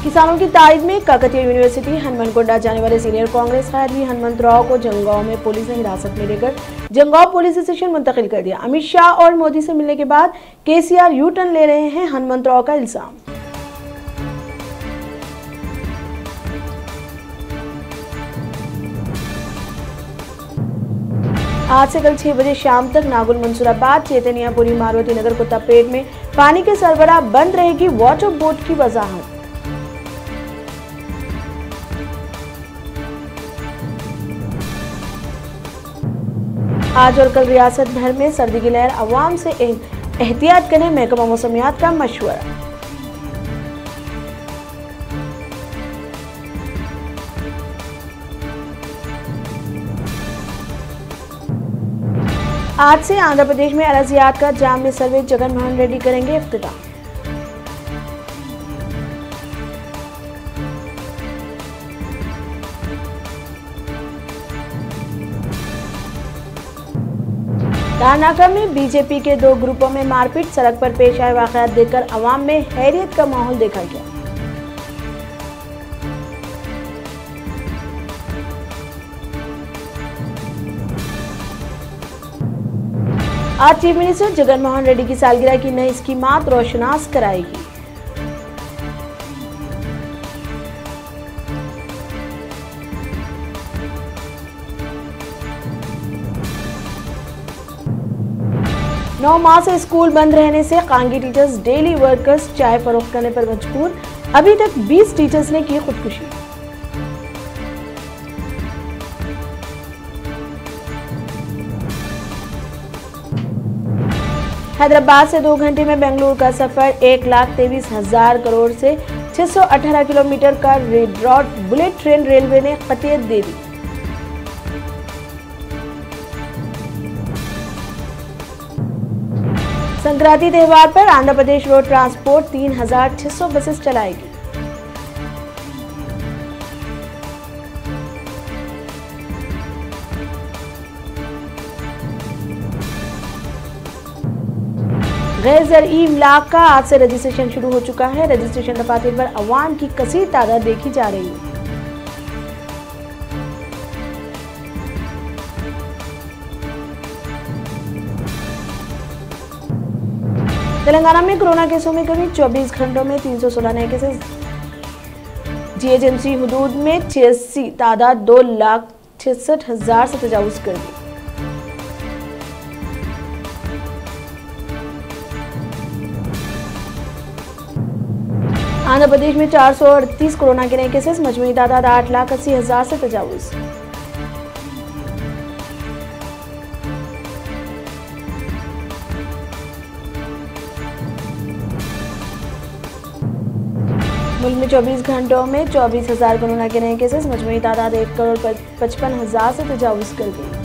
किसानों की तारीफ में काकतीय यूनिवर्सिटी हनुमानगोंडा जाने वाले सीनियर कांग्रेस कायदी हनुमंत राव को जंगांव में पुलिस ने हिरासत में लेकर जंगांव पुलिस स्टेशन मुंतकिल कर दिया। अमित शाह और मोदी से मिलने के बाद केसीआर यू टर्न ले रहे हैं, हनुमंत राव का इल्जाम। आज से कल 6 बजे शाम तक नागुल मंसूराबाद चैतन्यपुरी मारुति नगर को तपेट में पानी के सरबराह बंद रहेगी वाटर बोर्ड की वजाहत। आज और कल रियासत भर में सर्दी की लहर, अवाम से एहतियात करने महकमा मौसमियात का मशवरा। आज से आंध्र प्रदेश में अराजियात का जाम में सर्वे जगनमोहन रेड्डी करेंगे इफ्तिताह। तारनाका में बीजेपी के 2 ग्रुपों में मारपीट, सड़क पर पेश आए वाकयात देखकर अवाम में हैरियत का माहौल देखा गया। आज चीफ मिनिस्टर जगनमोहन रेड्डी की सालगिरह की नई स्कीमात रोशनास कराएगी। नौ माह से स्कूल बंद रहने से कांगी टीचर्स, डेली वर्कर्स चाय फरोख्त करने पर मजबूर। अभी तक 20 टीचर्स ने की खुदकुशी। हैदराबाद से 2 घंटे में बेंगलुरु का सफर, 1,23,000 करोड़ से 618 किलोमीटर का red rod bullet train railway ने कतियत दे दी। संक्रांति त्योहार पर Andhra Pradesh road transport 3,600 buses चलाएगी। गैर ज़रई इमलाक का आज से रजिस्ट्रेशन शुरू हो चुका है। रजिस्ट्रेशन दफातर पर अवाम की कसीर तादाद देखी जा रही है। तेलंगाना में कोरोना केसों में कमी, 24 घंटों में 316 नए केसेस। जीएचएमसी हुदूद में 86 तादाद 2,66,000 से तजावुज कर दी। आंध्र प्रदेश में 438 कोरोना के नए केसेस, मजमूई तादाद 8,80,000 से तजावुज। मुल्क में 24 घंटों में 24,000 कोरोना के नए केसेस, मजमूई तादाद 1,55,000 से तजावुज कर गई।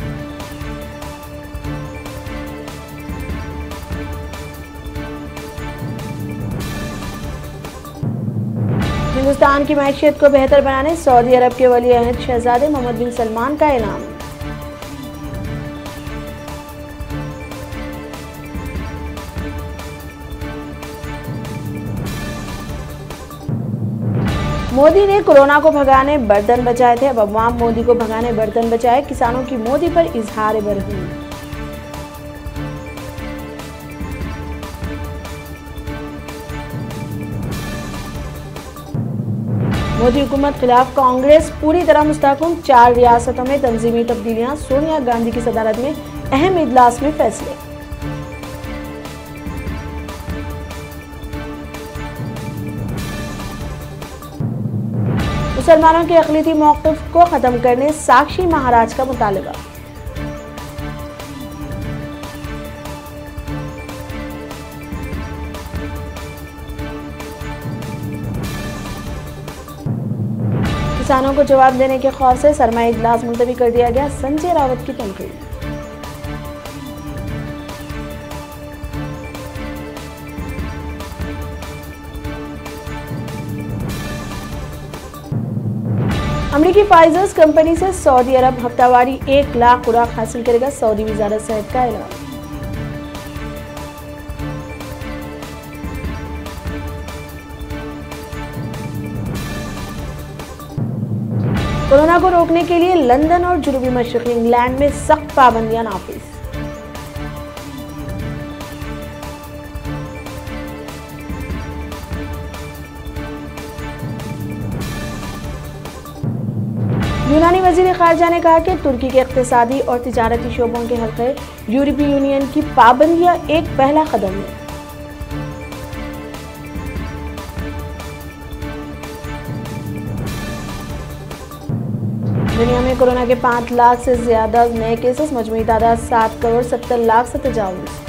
हिंदुस्तान की मैशियत को बेहतर बनाने सऊदी अरब के वली अहद शहजादे मोहम्मद बिन सलमान का ऐलान। मोदी ने कोरोना को भगाने बर्तन बचाए थे, अब अवाम मोदी को भगाने बर्तन बचाए। किसानों की मोदी पर इजहार बरहमी। मोदी हुकूमत खिलाफ कांग्रेस पूरी तरह मुस्तहकम, 4 रियासतों में तंजीमी तब्दीलियां, सोनिया गांधी की सदारत में अहम इजलास में फैसले। मुसलमानों के अक़लीती मौक़िफ़ को खत्म करने साक्षी महाराज का मुतालबा। किसानों को जवाब देने के खौफ से सरमाई इजलास मुलतवी कर दिया गया, संजय रावत की तनकीद। अमेरिकी फाइजर कंपनी से सऊदी अरब हफ्तावारी 1 लाख खुराक हासिल करेगा, सऊदी वज़ारत सेहत का ऐलान। कोरोना को रोकने के लिए लंदन और जनूबी मशरक़ी इंग्लैंड में सख्त पाबंदियां नाफिज। यूनानी वज़ीर ख़ारिजा ने कहा कि तुर्की के इक़्तिसादी और तिजारती शोबों के हल्क़े यूरोपीय यूनियन की पाबंदियां एक पहला कदम है। दुनिया में कोरोना के 5 लाख से ज्यादा नए केसेस, मजमूई तादाद 7 करोड़ 70 लाख से तजावुज़।